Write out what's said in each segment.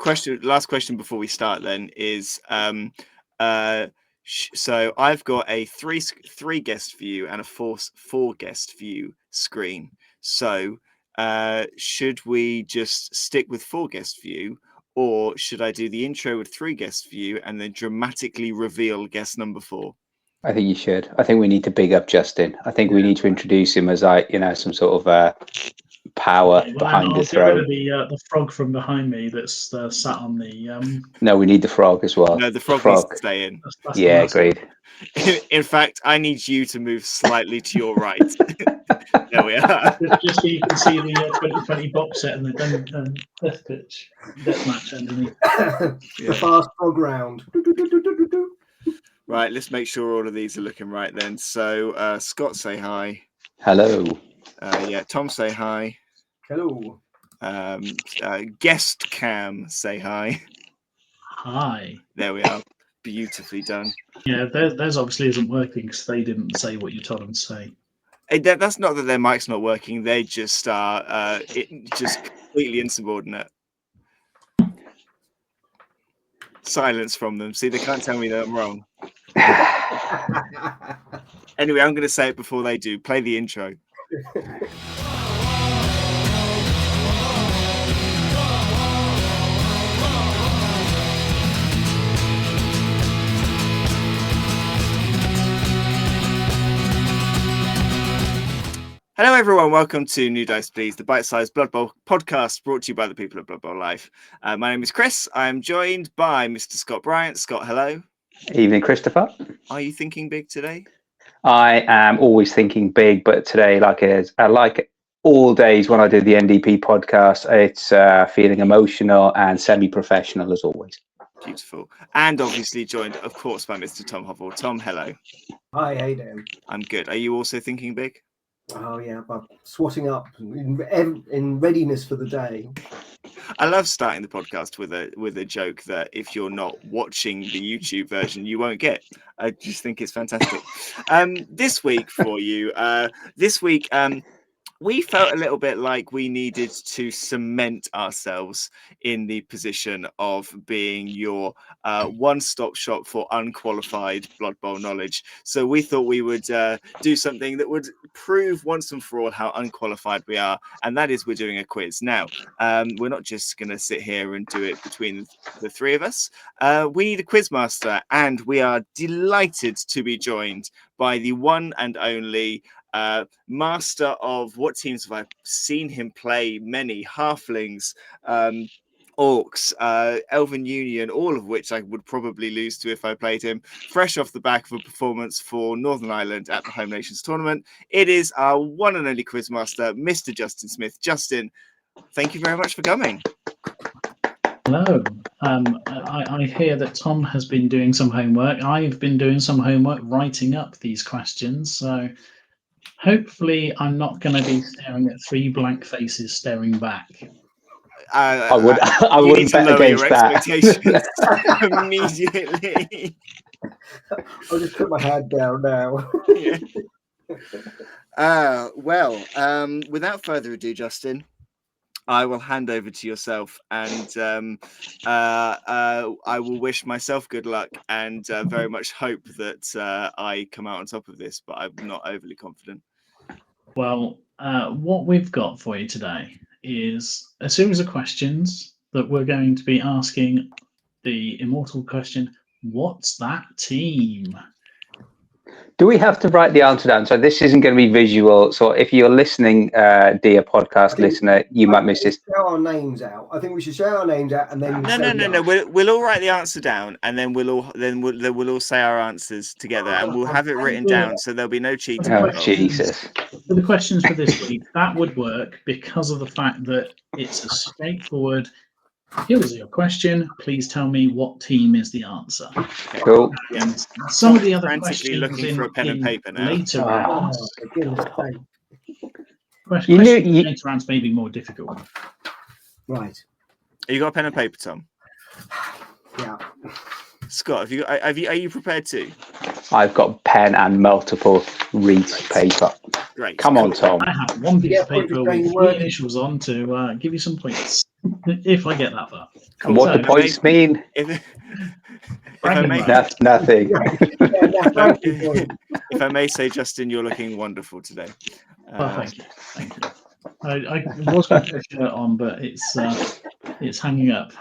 last question before we start then is so I've got a three guest view and a four guest view screen. So should we just stick with 4 guest view, or should I do the intro with 3 guest view and then dramatically reveal guest number 4? I think you should. I think we need to big up Justin. I think we need to introduce him as some sort of power behind the throne. I'll get rid of the frog from behind me that's sat on the. No, we need the frog as well. No, the frog needs to stay in. That's yeah, agreed. In fact, I need you to move slightly to your right. There we are. Just so you can see the 2020 box set and the death match underneath. The fast frog round. Right, let's make sure all of these are looking right then. So, Scott, say hi. Hello. Tom, say hi. Hello. Guest Cam, say hi. Hi. There we are. Beautifully done. Yeah, theirs obviously isn't working because they didn't say what you told them to say. That's not that their mic's not working. They just are just completely insubordinate. Silence from them. See, they can't tell me that I'm wrong. Anyway, I'm going to say it before they do. Play the intro. Hello, everyone. Welcome to New Dice Please, the bite-sized Blood Bowl podcast brought to you by the people at Blood Bowl Live. My name is Chris. I am joined by Mr. Scott Bryant. Scott, hello. Evening, Christopher. Are you thinking big today? I am always thinking big, but today, like all days when I did the NDP podcast, it's feeling emotional and semi-professional as always. Beautiful. And obviously joined, of course, by Mr. Tom Hovell. Tom, hello. Hi, how you doing? I'm good. Are you also thinking big? Oh yeah, I'm swatting up in readiness for the day. I love starting the podcast with a joke that if you're not watching the YouTube version, you won't get. I just think it's fantastic. This week for you, we felt a little bit like we needed to cement ourselves in the position of being your one-stop shop for unqualified Blood Bowl knowledge. So we thought we would do something that would prove once and for all how unqualified we are, and that is we're doing a quiz. Now, we're not just going to sit here and do it between the three of us. We need a Quizmaster, and we are delighted to be joined by the one and only master of, what teams have I seen him play? Many halflings, orcs, Elven Union, all of which I would probably lose to if I played him. Fresh off the back of a performance for Northern Ireland at the Home Nations tournament, it is our one and only Quizmaster, Mr. Justin Smith. Justin, thank you very much for coming. Hello. I hear that Tom has been doing some homework. I've been doing some homework writing up these questions, so hopefully I'm not going to be staring at 3 blank faces staring back. I wouldn't bet against that. Immediately. I'll just put my hand down now. Yeah. Without further ado, Justin, I will hand over to yourself, and I will wish myself good luck and very much hope that I come out on top of this, but I'm not overly confident. Well, what we've got for you today is a series of questions that we're going to be asking the immortal question, what's that team? Do we have to write the answer down? So this isn't going to be visual. So if you're listening, dear podcast listener, you might miss this. Shout our names out. I think we should shout our names out and then. No. We'll all write the answer down, and then we'll all say our answers together, and we'll have it written down, so there'll be no cheating. Oh Jesus! For the questions for this week, that would work because of the fact that it's a straightforward. Here's your question. Please tell me what team is the answer. Okay. Cool. And some of the other Frantically questions looking for a pen and paper now. Later rounds. You Later rounds may be more difficult. Right. You got a pen and paper, Tom? Yeah. Scott, are you prepared to? I've got pen and multiple reeds of paper. Great. Come on, Tom. I have one piece Yeah, of paper point with for 3 work. initials on to give you some points if I get that far. And what So- the points mean? If I Bragging may, rights. Nothing. if I may say, Justin, you're looking wonderful today. Oh, thank you. Thank you. I was going to put a shirt on, but it's hanging up.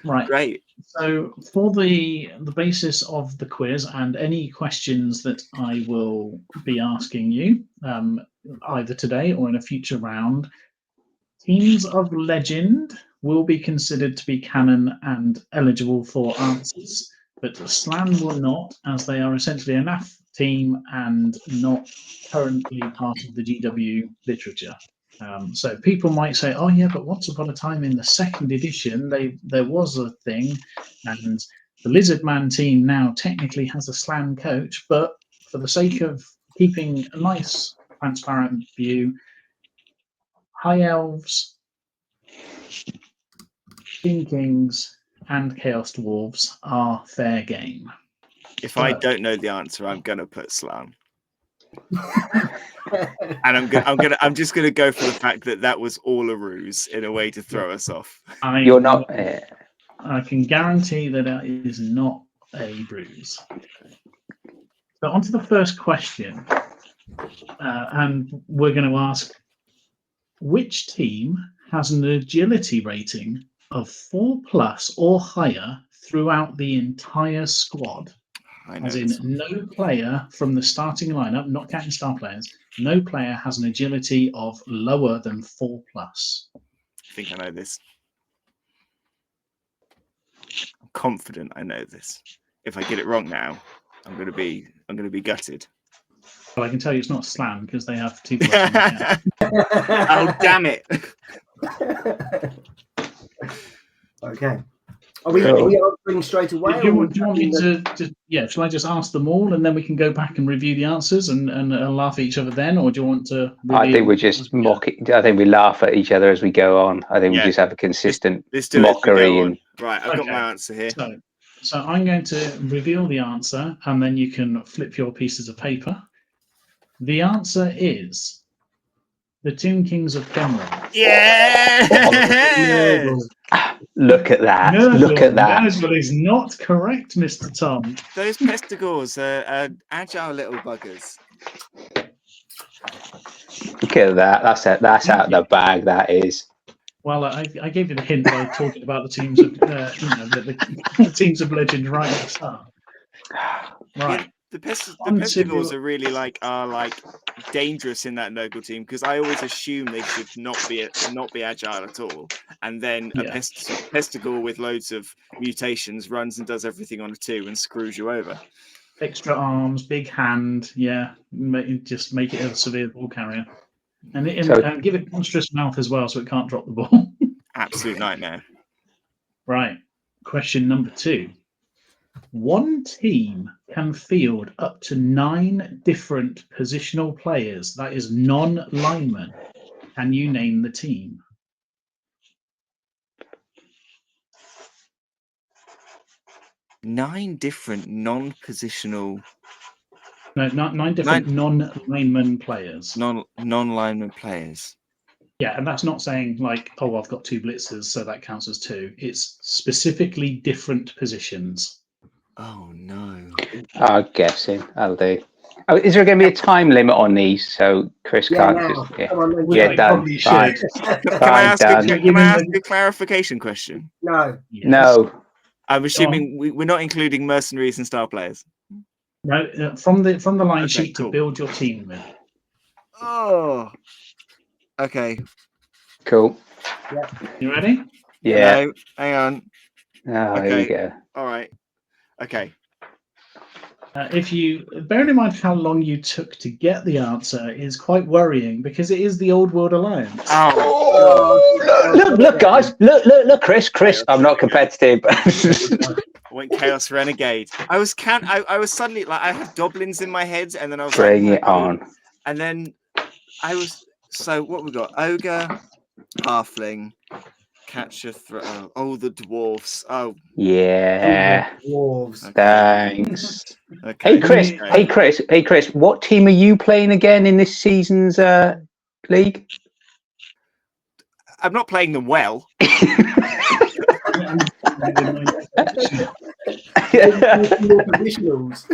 Right. Great. So for the basis of the quiz and any questions that I will be asking you, either today or in a future round, teams of legend will be considered to be canon and eligible for answers, but Slan will not, as they are essentially a NAF team and not currently part of the GW literature. So people might say, "Oh yeah, but once upon a time in the 2nd edition, there was a thing, and the Lizard Man team now technically has a Slan coach." But for the sake of keeping a nice, transparent view, High Elves, King Kings, and Chaos Dwarves are fair game. If I But- don't know the answer, I'm gonna put Slan. And I'm just gonna go for the fact that was all a ruse in a way to throw us off. You're not. I can guarantee that it is not a ruse. So on to the first question, and we're going to ask, which team has an agility rating of 4+ or higher throughout the entire squad? I know As in, this. no player from the starting lineup, not counting star players, no player has an agility of lower than 4+. I think I know this. I'm confident I know this. If I get it wrong now, I'm gonna be gutted. But I can tell you it's not Slam because they have 2+ in the count. Oh damn it! Okay. Are we answering straight away? Do you want me to shall I just ask them all and then we can go back and review the answers and laugh at each other then, or do you want to I think we just mock it. I think we laugh at each other as we go on. I think we just have a consistent Let's do it as we go mockery. on. Right, I've got my answer here. So I'm going to reveal the answer and then you can flip your pieces of paper. The answer is the Tomb Kings of Fenrir. Yeah! Look at that. Nurgle. Look at that. Nurgle is not correct, Mr. Tom. Those pestigores are agile little buggers. Look at that. That's out of the bag. That is. Well, I gave you the hint by talking about the teams of the teams of legend right at the start. Right. Yeah, the pestigores are really are dangerous in that Nurgle team because I always assume they should not be agile at all, and then a pestigore with loads of mutations runs and does everything on a 2 and screws you over. Extra arms, big hand, just make it a severe ball carrier, and give it monstrous mouth as well, so it can't drop the ball. Absolute nightmare. Right. Question number 2. One team can field up to 9 different positional players. That is non-linemen. Can you name the team? Nine different non-positional. No, 9 different non-lineman players. Non-lineman players. Yeah, and that's not saying like, oh, I've got 2 blitzers, so that counts as 2. It's specifically different positions. Oh no! I'm guessing. I'll do. Oh, is there going to be a time limit on these so Chris can't just? Yeah, done. Fine. Can I ask a clarification question? No. Yes. No. I'm assuming we're not including mercenaries and star players. No, from the line sheet to build your team with. Oh. Okay. Cool. Yeah. You ready? Yeah. No, hang on. Oh, here we go. All right. Okay. If you bear in mind how long you took to get the answer is quite worrying because it is the Old World Alliance. Oh, look, guys, look, Chris. I'm not competitive. I went Chaos Renegade. I was suddenly like I had goblins in my head, and then I was bring it on. And then I was what we got: ogre, halfling, Catch a throw. Oh, the dwarfs. Oh, Yeah. Dwarves. okay. Thanks. Okay. Hey Chris. Hey Chris. What team are you playing again in this season's league? I'm not playing them well. More positionals.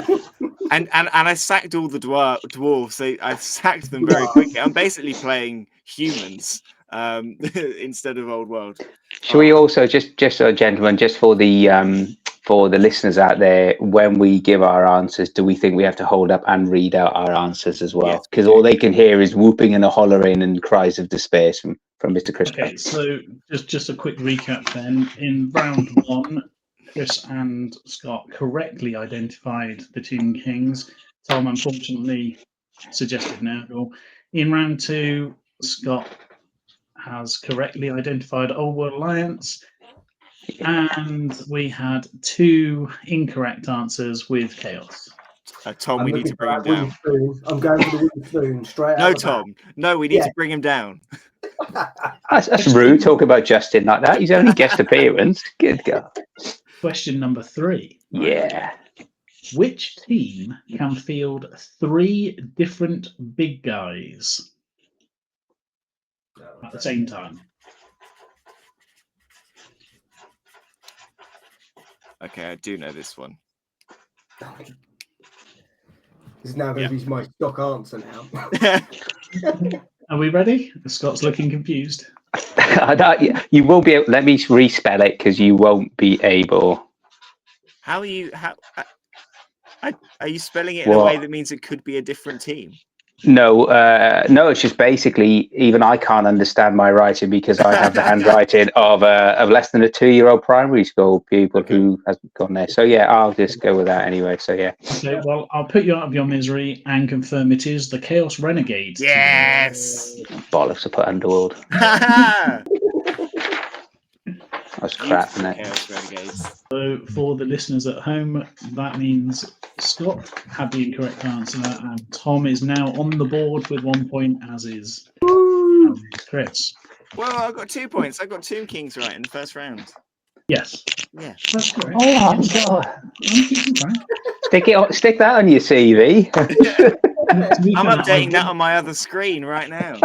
And I sacked all the dwarves. I sacked them very quickly. I'm basically playing humans instead of old world. Should we also just gentlemen, just for the listeners out there, when we give our answers, do we think we have to hold up and read out our answers as well? Yes, we Because do. all they can hear is whooping and a hollering and cries of despair from Mr. Chris. Okay, so just a quick recap then. In round 1, Chris and Scott correctly identified the Tomb Kings. Tom unfortunately suggested Nurgle. In round 2, Scott has correctly identified Old World Alliance. And we had 2 incorrect answers with Chaos. Tom, we need to bring him down. I'm going for the wooden spoon straight No, out. Tom. No, we need to bring him down. That's rude. Talk about Justin like that. He's only guest appearance. Good God. Question number 3. Yeah. Which team can field 3 different big guys at the same time? Okay, I do know this one. This is now going to be my stock answer now. Are we ready? Scott's looking confused. You will be able, let me respell it because you won't be able. How are you? Are you spelling it in a way that means it could be a different team? No, it's just basically even I can't understand my writing because I have the handwriting of less than a 2-year-old primary school pupil who hasn't gone there. So yeah, I'll just go with that anyway. So yeah. Okay, well, I'll put you out of your misery and confirm it is the Chaos Renegades. Yes. Bollocks to put Underworld. That's crap, isn't it? Chaos Renegades. So for the listeners at home, that means Scott had the incorrect answer, and Tom is now on the board with 1 point, as is Chris. Well, I got 2 points. I got Tomb Kings right in the first round. Yes. Yeah. That's correct. Oh, God. Stick that on your CV. I'm updating that on my other screen right now.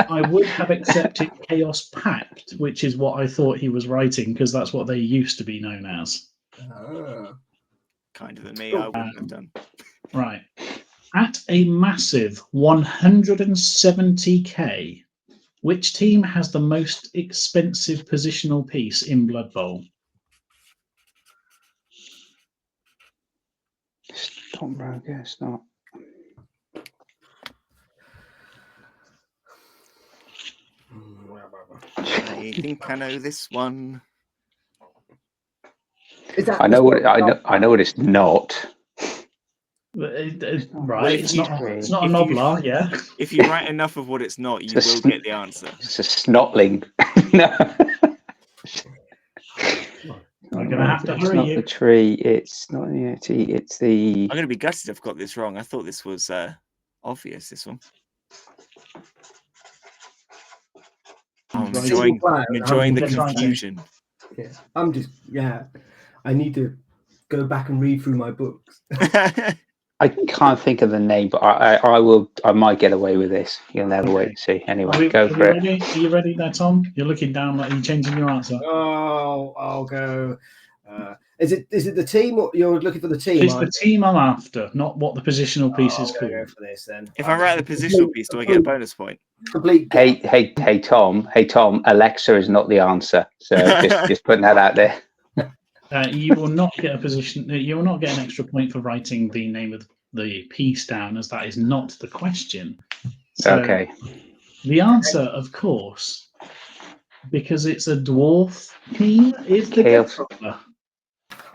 I would have accepted Chaos Pact, which is what I thought he was writing, because that's what they used to be known as. Kinder than me, I wouldn't have done. Right. At a massive 170k, which team has the most expensive positional piece in Blood Bowl? Stop, bro. It's not. I think I know this one. I know what it's not. Right, it's not a Noblar, yeah. If you write enough of what it's not, you will get the answer. It's a snotling. No. I'm going to have to It's hurry not you. the tree. It's not the Yeti. It's the. I'm going to be gutted I've got this wrong. I thought this was obvious, this one. I'm enjoying the confusion. Yeah, I need to go back and read through my books. I can't think of the name, but I will. I might get away with this. You'll never wait and see. Anyway, go for it. Ready? Are you ready there, Tom? You're looking down like you're changing your answer. Oh, I'll go. Is it the team? Or you're looking for the team? It's the team I'm after, not what the positional piece is called. Go for this then. If I write the positional piece, do I get a bonus point? Complete. Hey, Tom. Alexa is not the answer. So just putting that out there. You will not get a position. You will not get an extra point for writing the name of the piece down, as that is not the question. So Okay. The answer, of course, because it's a dwarf team, is the Chaos. Death Roller.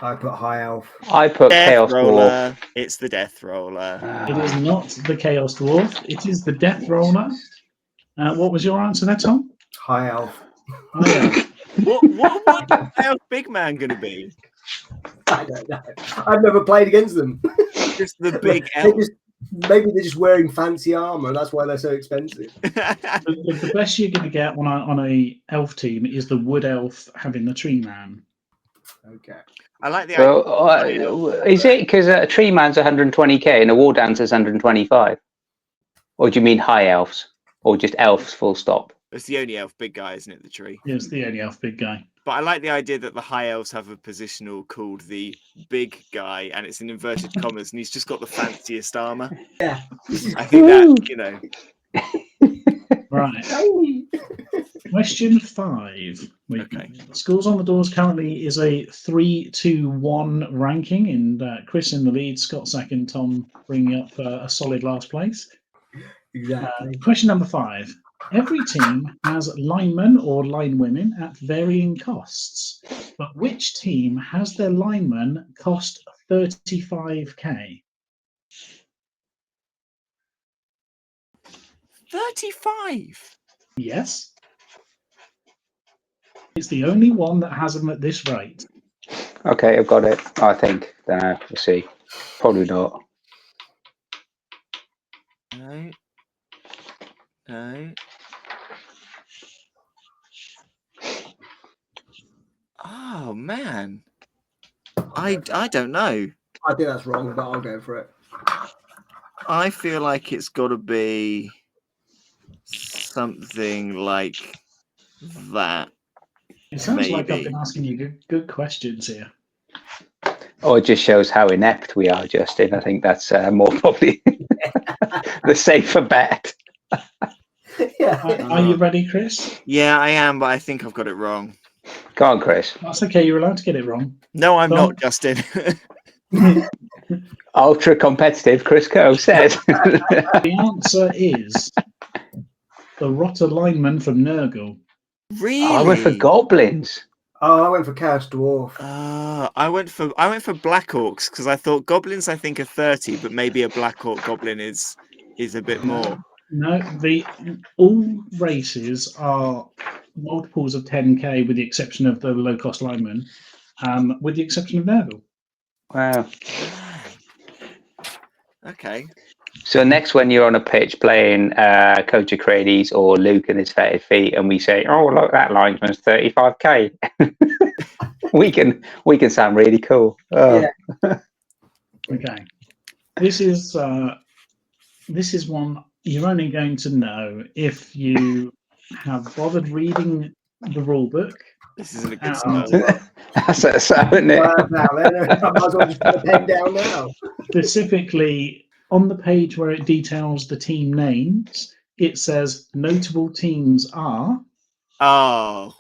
I put High Elf. I put Death Chaos Roller. Dwarf. It's the Death Roller. It is not the Chaos Dwarf. It is the Death Roller. What was your answer there, Tom? High Elf. Oh, yeah. What is Big Man going to be? I don't know. I've never played against them. Just the big elf. Maybe they're just wearing fancy armor. That's why they're so expensive. The best you're going to get on a elf team is the wood elf having the tree man. Okay. I like the Well, is it because a tree man's 120k and a war dancer's 125? Or do you mean high elves? Or just elves full stop? It's the only elf big guy, isn't it? The tree. It's the only elf big guy. But I like the idea that the high elves have a positional called the big guy, and it's in inverted commas, and he's just got the fanciest armor. Yeah. I think that, you know. Right. Question 5. Okay. Schools on the Doors currently is a 3-2-1 ranking, and Chris in the lead, Scott second, Tom bringing up a solid last place. Exactly. Question number 5. Every team has linemen or linewomen at varying costs, but which team has their linemen cost 35k? 35. Yes. It's the only one that has them at this rate. Okay, I've got it. I think. Don't know. We'll see. Probably not. No. No. Oh man. I don't know. I think that's wrong, but I'll go for it. I feel like it's got to be something like that. It sounds like I've Maybe. been asking you good questions here. Oh, it just shows how inept we are, Justin. I think that's more probably the safer bet. Yeah. Are you ready, Chris? Yeah, I am, but I think I've got it wrong. Go on, Chris. That's okay. You're allowed to get it wrong. No, I'm Tom? not, Justin. Ultra competitive, Chris Coe says. The answer is the Rotter lineman from Nurgle. Really? I went for goblins. Oh, I went for Chaos Dwarf. I went for Black Orcs because I thought goblins I think are 30, but maybe a Black Orc goblin is a bit more. No, all races are multiples of 10k with the exception of the low cost lineman, with the exception of Nurgle. Wow. Okay. So next, when you're on a pitch playing Coach Atreides or Luke and his fetid feet, and we say, "Oh, look, that lineman's 35k," we can sound really cool. Oh. Yeah. Okay, this is one you're only going to know if you have bothered reading the rule book. This isn't a good start. That's isn't it? Now then, I might as well just put a pen down now. Specifically, on the page where it details the team names, it says notable teams are. Oh.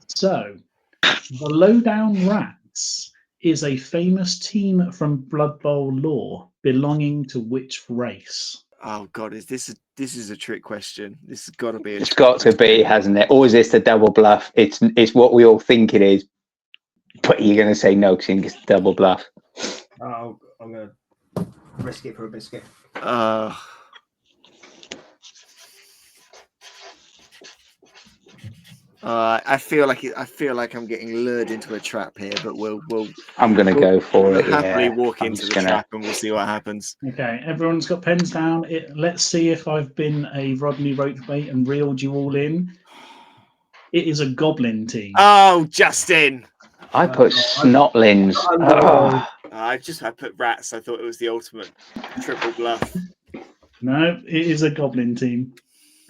So, the Lowdown Rats is a famous team from Blood Bowl lore belonging to which race? Oh God, this is a trick question. This has got to be a It's trick got to be, hasn't it? Or is this the double bluff? It's what we all think it is, but you're going to say no because it's double bluff. Oh, I'm going to risk it for a biscuit. I feel like I'm getting lured into a trap here, but we'll I'm going to go for we'll it. happily Yeah. walk I'm into just the gonna- trap and we'll see what happens. Okay, everyone's got pens down. Let's see if I've been a Rodney Roachbait and reeled you all in. It is a goblin team. Oh, Justin! I put snotlins. I put rats. I thought it was the ultimate triple bluff. No, it is a goblin team.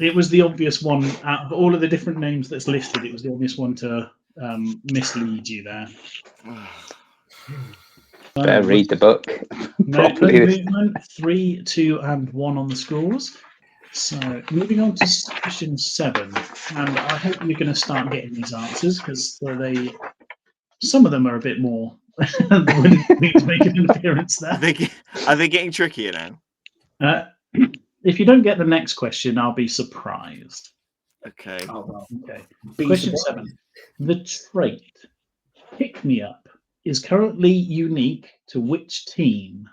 It was the obvious one out of all of the different names that's listed. It was the obvious one to mislead you there. Better read the book. No properly. movement. 3, 2, and 1 on the scores. So moving on to question 7, and I hope you're going to start getting these answers because some of them are a bit more willing to make an appearance there. Are they getting trickier now? If you don't get the next question, I'll be surprised. Okay. Oh, well. Okay. Question 7. The trait Pick Me Up is currently unique to which team?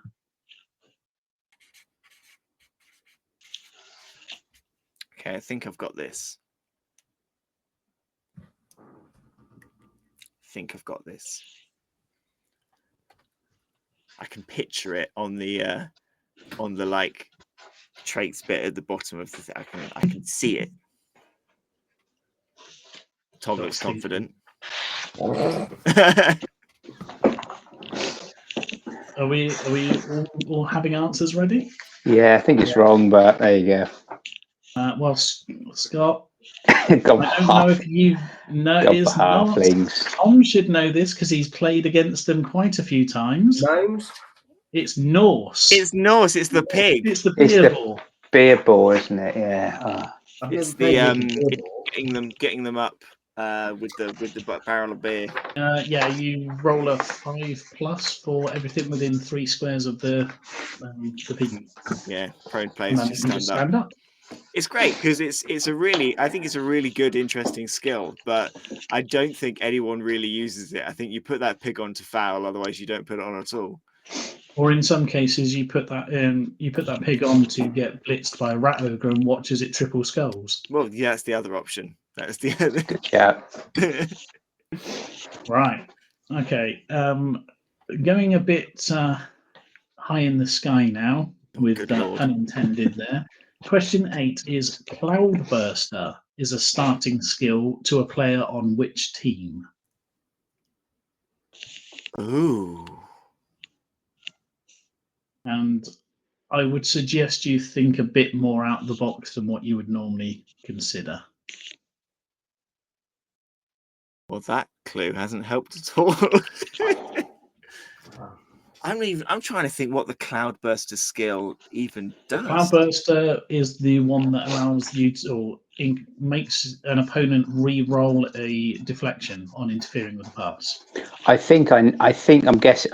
Okay, I think I've got this. I can picture it on the on the like traits bit at the bottom of the thing. I can see it. Tom looks confident. Are we all having answers ready? Yeah, I think it's wrong, but there you go. Well, Scott, Got I don't know if you know. It is not. halflings. Tom should know this because he's played against them quite a few times. Gnomes? It's Norse. It's Norse. It's the pig. It's the It's beer the- ball. Beer ball, isn't it? Yeah. I've It's never the played with the getting them up with the barrel of beer. Yeah, you roll a 5+ for everything within 3 squares of the peak. Yeah, prone And players then just you can stand up. It's great because it's a really, I think it's a really good, interesting skill, but I don't think anyone really uses it. I think you put that pig on to foul, otherwise you don't put it on at all. Or in some cases, you put that pig on to get blitzed by a rat ogre and watch as it triple skulls. Well, yeah, that's the other option. That's the other. Good chat. Right. Okay. Going a bit high in the sky now, with good lord. unintended there. Question 8 is Cloudburster is a starting skill to a player on which team? Ooh. And I would suggest you think a bit more out of the box than what you would normally consider. Well, that clue hasn't helped at all. I'm trying to think what the Cloudburster skill even does. Cloudburster is the one that allows you to, or makes an opponent re-roll a deflection on interfering with a pass. I'm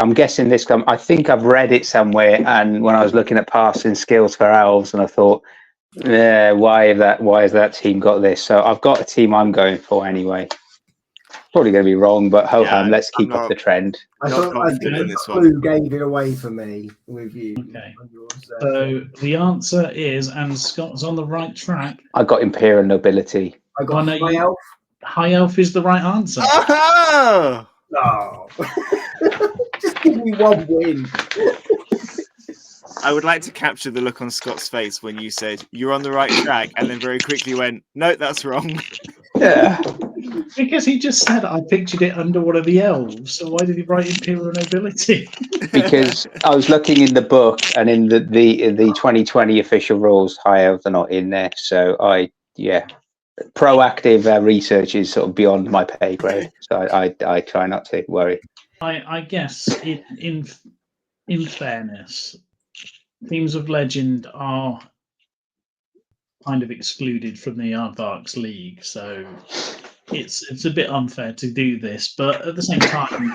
guessing this. I think I've read it somewhere, and when I was looking at passing skills for elves, and I thought, why has that team got this? So I've got a team I'm going for anyway. Probably going to be wrong, but ho-hum, let's keep up the trend. I Not thought confident in the this clue gave it away for me with you. Okay. So the answer is, and Scott's on the right track. I got Imperial Nobility. I got High Elf. High Elf is the right answer. Oh! No. Just give me one win. I would like to capture the look on Scott's face when you said you're on the right track, and then very quickly went, "No, that's wrong." Yeah. Because he just said I pictured it under one of the elves. So why did he write Imperial Nobility? Because I was looking in the book, and in the 2020 official rules, high elves are not in there. So proactive research is sort of beyond my pay grade. So I try not to worry. I guess in fairness, themes of legend are kind of excluded from the Aardvarks League, so it's a bit unfair to do this, but at the same time,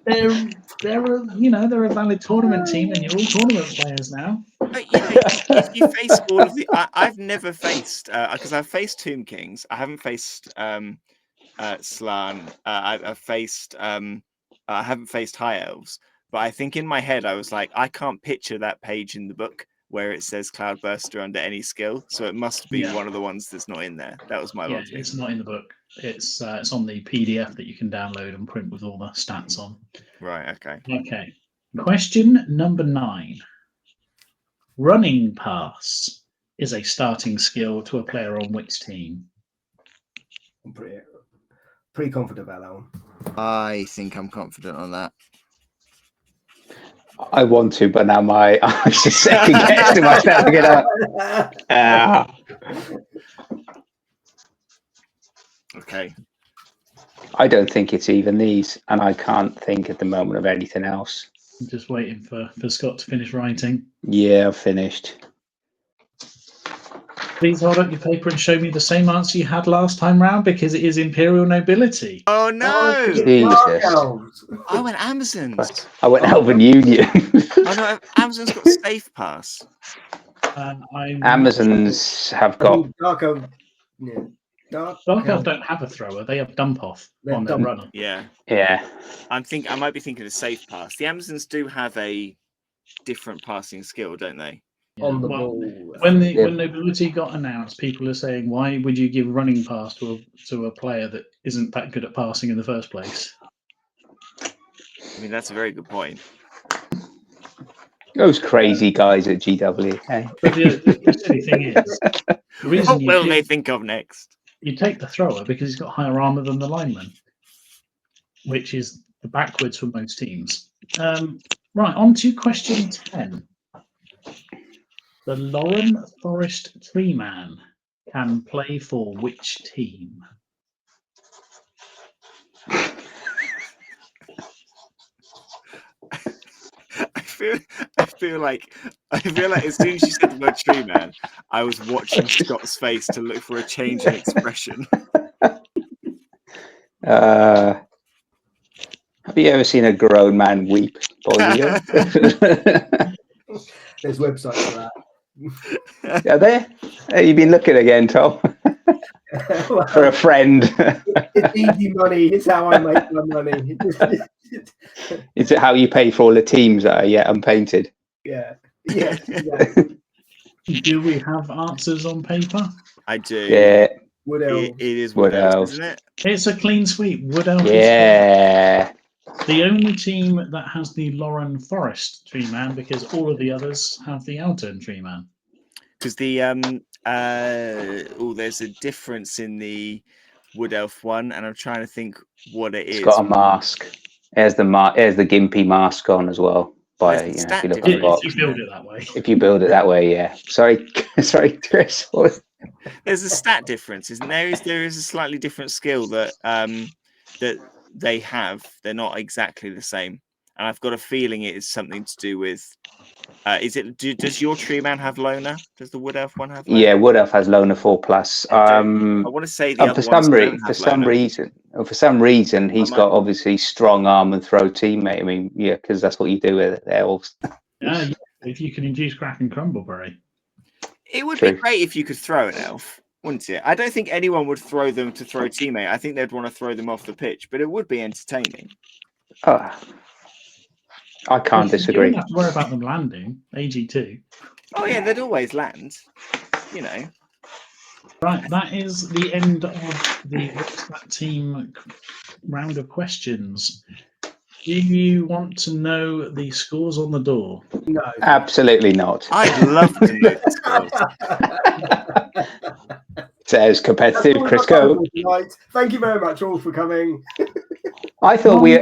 they're a valid tournament team, and you're all tournament players now. But if you face all of the, I've never faced because I've faced Tomb Kings. I haven't faced Slan. I haven't faced High Elves. But I think in my head I was like, I can't picture that page in the book where it says Cloudburster under any skill, so it must be one of the ones that's not in there. That was my logic. It's not in the book. It's on the PDF that you can download and print with all the stats on. Right. Okay. Okay. Question number 9. Running pass is a starting skill to a player on which team? I'm pretty confident about that one. I think I'm confident on that. I want to, but now I was just second guessing myself to get up. Okay. I don't think it's even these, and I can't think at the moment of anything else. I'm just waiting for Scott to finish writing. Yeah, I've finished. Please hold up your paper and show me the same answer you had last time round, because it is Imperial Nobility. Oh no! Jesus. I went Amazons. I went Elven Union. Oh no, Amazon's got safe pass. Amazons have got. Dark Elf don't have a thrower. They have dump off on their runner. Yeah. I might be thinking of safe pass. The Amazons do have a different passing skill, don't they? On the ball. When Nobility got announced, people are saying, "Why would you give running pass to a player that isn't that good at passing in the first place?" I mean, that's a very good point. Those crazy guys at GW. Hey? But the silly thing is, the reason What will they think of next? you take the thrower because he's got higher armor than the lineman, which is the backwards for most teams. Right, on to question 10. The Lauren Forest Tree Man can play for which team? I feel like as soon as you said the word tree man, I was watching Scott's face to look for a change in expression. Have you ever seen a grown man weep? There's websites for that. Are there? You've been looking again, Tom, Well, for a friend. it's easy money. It's how I make my money. Is it how you pay for all the teams that are yet unpainted? Yeah. Exactly. Do we have answers on paper? I do. Yeah. Wood elf. It is Wood Wood Elves, Elves. isn't it? It's a clean sweep. Wood Elf is Yeah. the only team that has the Lauren Forest Tree Man, because all of the others have the Alton Tree Man. Because the there's a difference in the Wood Elf one, and I'm trying to think what it is. It's got a mask. There's the Gimpy mask on as well. By There's a if stat you look on the difference. box. If you build it that way. If you build it that way, yeah. Sorry, Chris. There's a stat difference, isn't there? There is a slightly different skill that that they have. They're not exactly the same, and I've got a feeling it is something to do with. Does your tree man have loner? Does the Wood Elf one have loner? Yeah, Wood Elf has loner 4+. I want to say the other for ones some don't have for some reason, he's might- got obviously strong arm and throw teammate. I mean, yeah, because that's what you do with elves. Yeah, if you can induce crack and crumbleberry. It would True. be great if you could throw an elf, wouldn't it? I don't think anyone would throw them to throw teammate. I think they'd want to throw them off the pitch, but it would be entertaining. I can't You disagree. don't have to worry about them landing. AG2. Oh yeah, they'd always land. You know. Right, that is the end of the What's That Team round of questions. Do you want to know the scores on the door? No. Absolutely not. I'd love to know the scores. Says competitive Chris Coe. Thank you very much all for coming. I thought we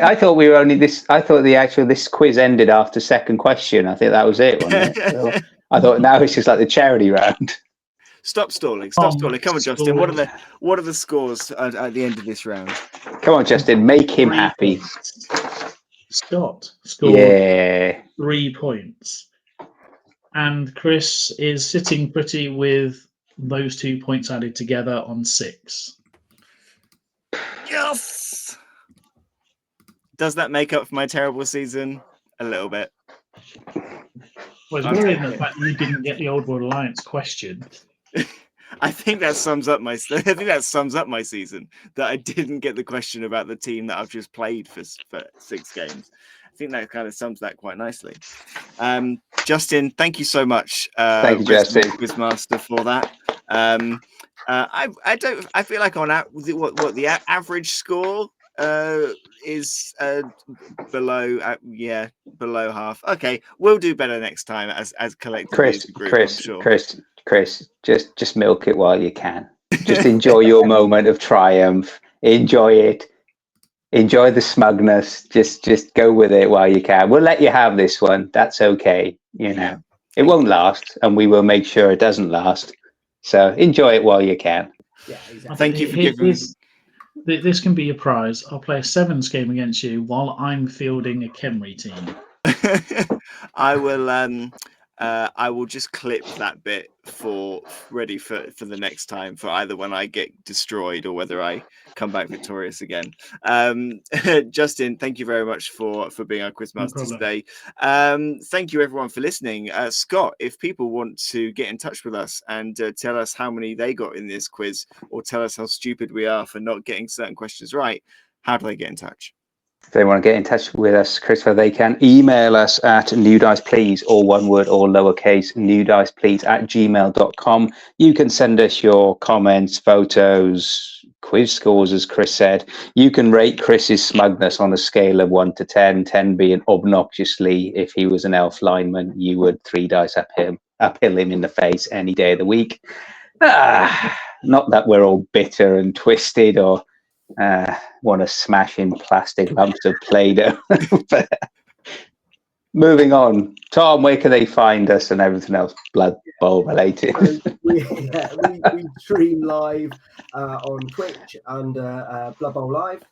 were only this. I thought this quiz ended after second question. I think that was it, wasn't it? So I thought now it's just like the charity round. Stop stalling. Come on, Justin. What are the scores at the end of this round? Come on, Justin, make him happy. Scott scored 3 points. And Chris is sitting pretty with those 2 points added together on 6. Yes! Does that make up for my terrible season? A little bit. Well, it's worrying the fact that you didn't get the Old World Alliance question. I think that sums up my season. That I didn't get the question about the team that I've just played for 6 games. I think that kind of sums that quite nicely. Justin, thank you so much. Thank you, Justin, Quizmaster, for that. I feel like on what the average score is below half. Okay, we'll do better next time as collectively as a group, Chris, just milk it while you can. Just enjoy your moment of triumph. Enjoy it. Enjoy the smugness. Just go with it while you can. We'll let you have this one. That's okay. You know, it won't last, and we will make sure it doesn't last. So enjoy it while you can. Yeah, exactly. Thank you for giving me. This can be a prize. I'll play a 7s game against you while I'm fielding a Kemri team. I will just clip that bit ready for the next time, for either when I get destroyed or whether I come back victorious again. Justin, thank you very much for being our Quizmaster today. Thank you everyone for listening. Scott, if people want to get in touch with us and tell us how many they got in this quiz, or tell us how stupid we are for not getting certain questions right, how do they get in touch? If they want to get in touch with us, Christopher, they can email us at newdiceplease, all one word, all lowercase, newdiceplease@gmail.com. You can send us your comments, photos, quiz scores, as Chris said. You can rate Chris's smugness on a scale of 1 to 10, 10 being obnoxiously, if he was an elf lineman, you would 3 dice uphill him in the face any day of the week. Not that we're all bitter and twisted or want to smash in plastic lumps of Play-Doh. But moving on, Tom, where can they find us and everything else Blood Bowl related? So we stream live on Twitch under Blood Bowl Live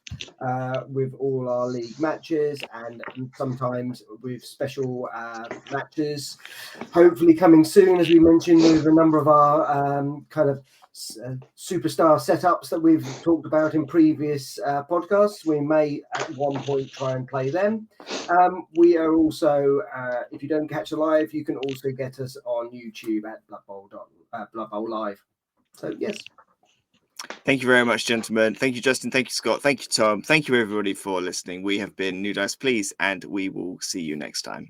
with all our league matches, and sometimes with special matches, hopefully coming soon, as we mentioned, with a number of our kind of superstar setups that we've talked about in previous podcasts. We may at one point try and play them. We are also, if you don't catch a live, you can also get us on YouTube at Blood Bowl Live. So yes. Thank you very much, gentlemen. Thank you, Justin. Thank you, Scott. Thank you, Tom. Thank you, everybody, for listening. We have been New Dice Please, and we will see you next time.